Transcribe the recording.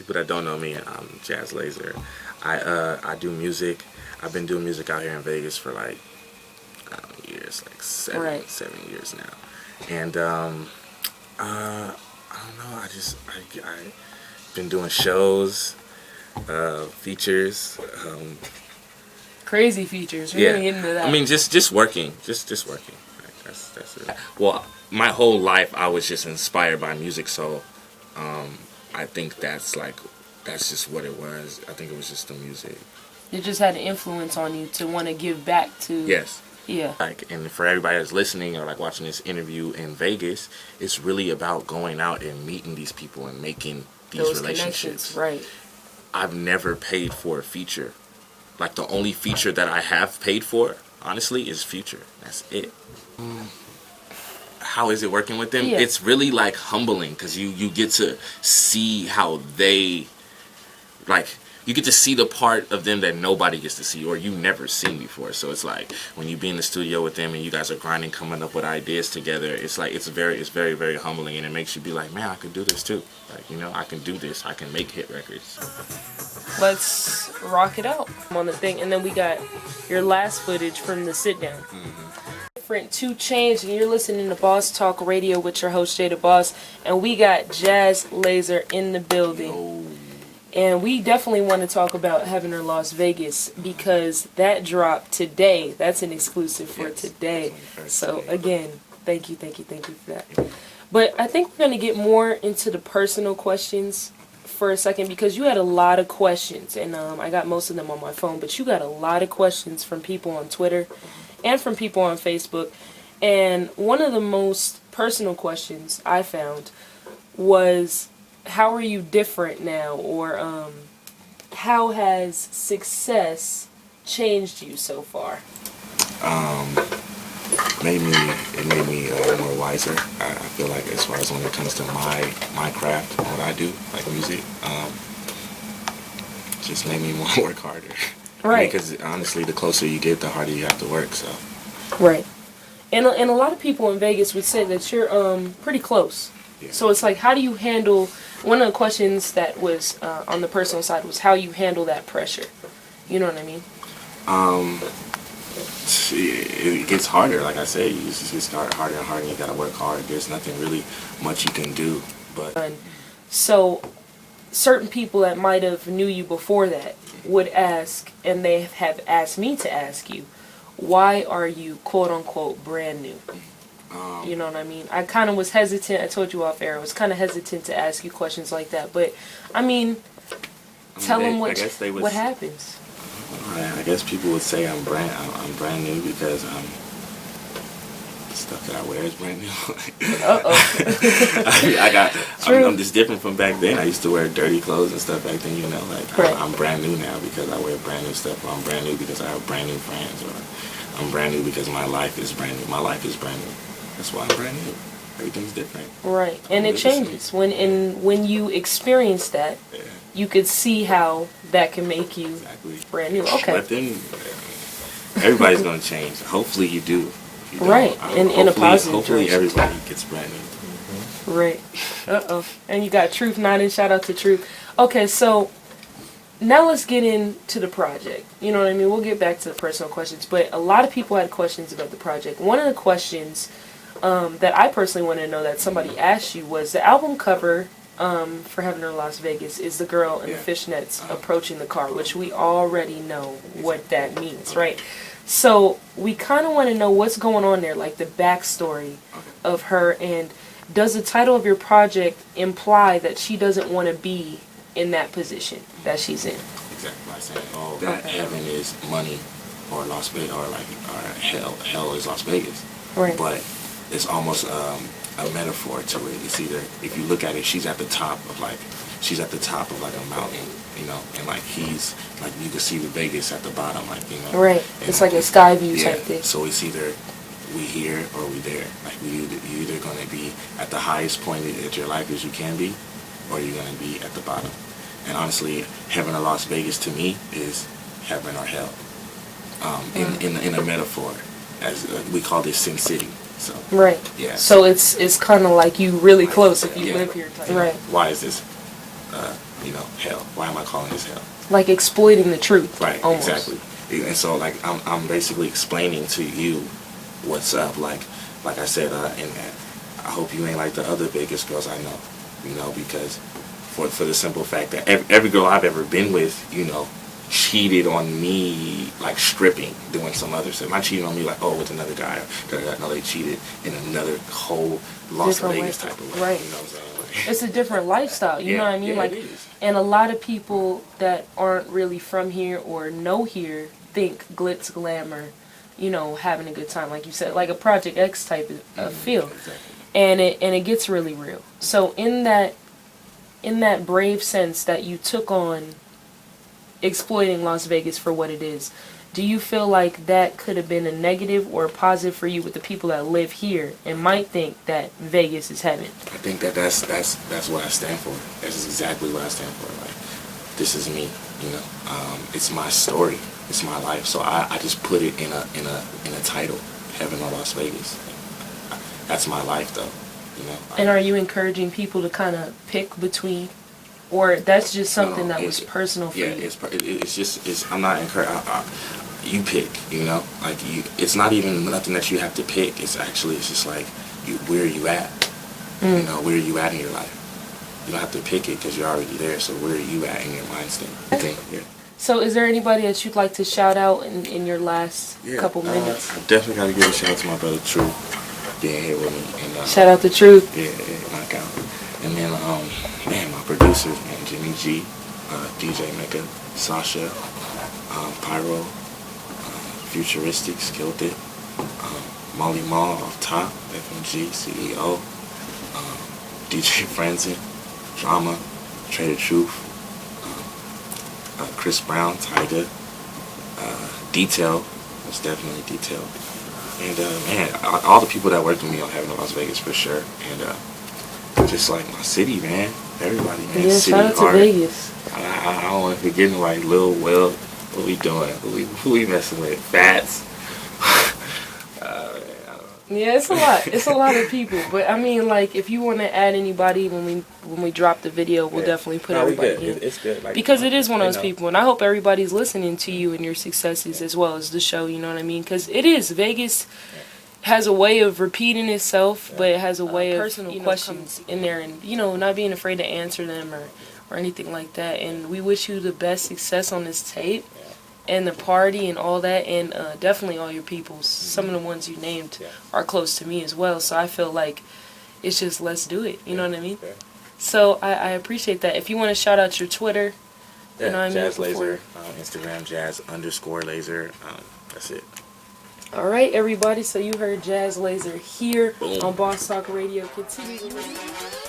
people that don't know me, I'm Jazz Lazer. I do music. I've been doing music out here in Vegas for like years, like seven years now. And I don't know. I've been doing shows, features. Crazy features. We're gonna get into that. I mean, just working, just working. Like, that's it. Well, my whole life I was just inspired by music, so I think that's just what it was. I think it was just the music. It just had an influence on you to want to give back to. Yes. Yeah. Like, and for everybody that's listening or like watching this interview in Vegas, it's really about going out and meeting these people and making these relationships. Right. I've never paid for a feature. Like, the only feature that I have paid for, honestly, is Future. That's it. How is it working with them? Yeah. It's really like humbling because you get to see how they, like, you get to see the part of them that nobody gets to see or you've never seen before. So it's like when you be in the studio with them and you guys are grinding, coming up with ideas together, it's like it's very, very humbling, and it makes you be like, man, I could do this too. Like, you know, I can do this. I can make hit records. Let's rock it out on the thing, and then we got your last footage from the sit down. Different 2 Chainz, and you're listening to BossTalk Radio with your host Jae Da Boss, and we got Jazz Lazer in the building. And we definitely want to talk about Heaven or Las Vegas because that dropped today. That's an exclusive for today. So again, thank you for that. But I think we're going to get more into the personal questions for a second because you had a lot of questions, and I got most of them on my phone, but you got a lot of questions from people on Twitter and from people on Facebook. And one of the most personal questions I found was, how are you different now, or how has success changed you so far? It made me more wiser. I feel like as far as when it comes to my craft, what I do, like music, just made me want to work harder. Right. Because honestly, the closer you get, the harder you have to work. So. Right. And a lot of people in Vegas would say that you're pretty close. Yeah. So it's like, how do you handle? One of the questions that was on the personal side was how you handle that pressure. You know what I mean? It gets harder. Like I said, you just get harder and harder. You gotta work hard. There's nothing really much you can do. But so, certain people that might have knew you before that would ask, and they have asked me to ask you, why are you quote unquote brand new? You know what I mean? I kind of was hesitant. I told you off air. I was kind of hesitant to ask you questions like that. But, I mean tell them what happens. I guess people would say I'm brand new because the stuff that I wear is brand new. I'm just different from back then. I used to wear dirty clothes and stuff back then, you know. Like, right. I'm brand new now because I wear brand new stuff. Or I'm brand new because I have brand new friends. Or I'm brand new because my life is brand new. My life is brand new. That's why I'm brand new. Everything's different. Right, and it changes when you experience that. Yeah. You could see how that can make you brand new. Okay. But then everybody's gonna change. Hopefully you do. If you right, in a positive hopefully direction. Everybody gets brand new. Mm-hmm. Right. And you got Truth nodding. Shout out to Truth. Okay, so now let's get into the project. You know what I mean? We'll get back to the personal questions, but a lot of people had questions about the project. One of the questions that I personally wanted to know that somebody asked you was the album cover for Heaven or Las Vegas is the girl in the fishnets approaching the car, which we already know what that means, right? So we kind of want to know what's going on there, like the backstory of her, and does the title of your project imply that she doesn't want to be in that position that she's in? Exactly. By saying, that heaven is money, or Las Vegas, or hell is Las Vegas. Right. But it's almost a metaphor to it. It's either, if you look at it, she's at the top of like a mountain, you know, and like he's like, you can see the Vegas at the bottom, like, you know. Right. It's like a sky view type thing. So it's either we here or we there. Like you're either gonna be at the highest point at your life as you can be, or you're gonna be at the bottom. And honestly, Heaven or Las Vegas to me is heaven or hell. In a metaphor, as we call this Sin City. So, right. Yeah. So it's kind of like you really close if you live here. Right. Why is this? hell. Why am I calling this hell? Like exploiting the truth. Right, almost. exactly. And so, like, I'm basically explaining to you what's up. Like I said, and I hope you ain't like the other Vegas girls I know, because for the simple fact that every girl I've ever been with, cheated on me, like stripping, doing some other stuff. Not cheating on me like, with another guy. No, they cheated in another whole Las Vegas type of way. Right. You know what I'm saying? Like, it's a different lifestyle, you know what I mean? Like, it is. and a lot of people that aren't really from here or know here think glitz, glamour, having a good time, like you said, like a Project X type of feel. Exactly. And it gets really real. So in that brave sense that you took on exploiting Las Vegas for what it is, do you feel like that could have been a negative or a positive for you with the people that live here and might think that Vegas is heaven? I think that's what I stand for. That's exactly what I stand for. Like, this is me, it's my story, it's my life. So I just put it in a title, Heaven or Las Vegas. That's my life, though. And are you encouraging people to kind of pick between, or that's just something that was personal for you? It's I'm not encouraging. You pick, like it's not even nothing that you have to pick. It's just like where are you at? Where are you at in your life? You don't have to pick it because you're already there. So where are you at in your mind state? Yeah. So is there anybody that you'd like to shout out in your last couple minutes? I definitely got to give a shout out to my brother True being here with me. And, shout out to Truth. Yeah, knock out. And then, my producers, man, Jimmy G, DJ Mecca, Sasha, Pyro, Futuristics, killed it. Molly Mall off top, FMG, CEO, DJ Franzen, Drama, Trader Truth, Chris Brown, Tyga, Detail, was definitely Detail. And all the people that worked with me on Heaven in Las Vegas for sure. And just like my city, man. Everybody, man. Yeah, city shout out to Vegas. I don't want to forget like Lil Will. What we doing? Who we messing with? Fats. Yeah, it's a lot. It's a lot of people. But I mean, like, if you want to add anybody when we drop the video, we'll definitely put everybody in. It's good. Like, because it is one of those people, and I hope everybody's listening to you and your successes as well as the show. You know what I mean? Because it is Vegas has a way of repeating itself, but it has a way of personal questions in there, and not being afraid to answer them or anything like that. And we wish you the best success on this tape. And the party and all that, and definitely all your peoples. Some of the ones you named are close to me as well, so I feel like it's just let's do it. You know what I mean? So I appreciate that. If you want to shout out your Twitter, you know what I mean? Jazz Lazer, Instagram Jazz_Lazer. That's it. All right, everybody. So you heard Jazz Lazer here on BossTalk Radio. Continue to listen.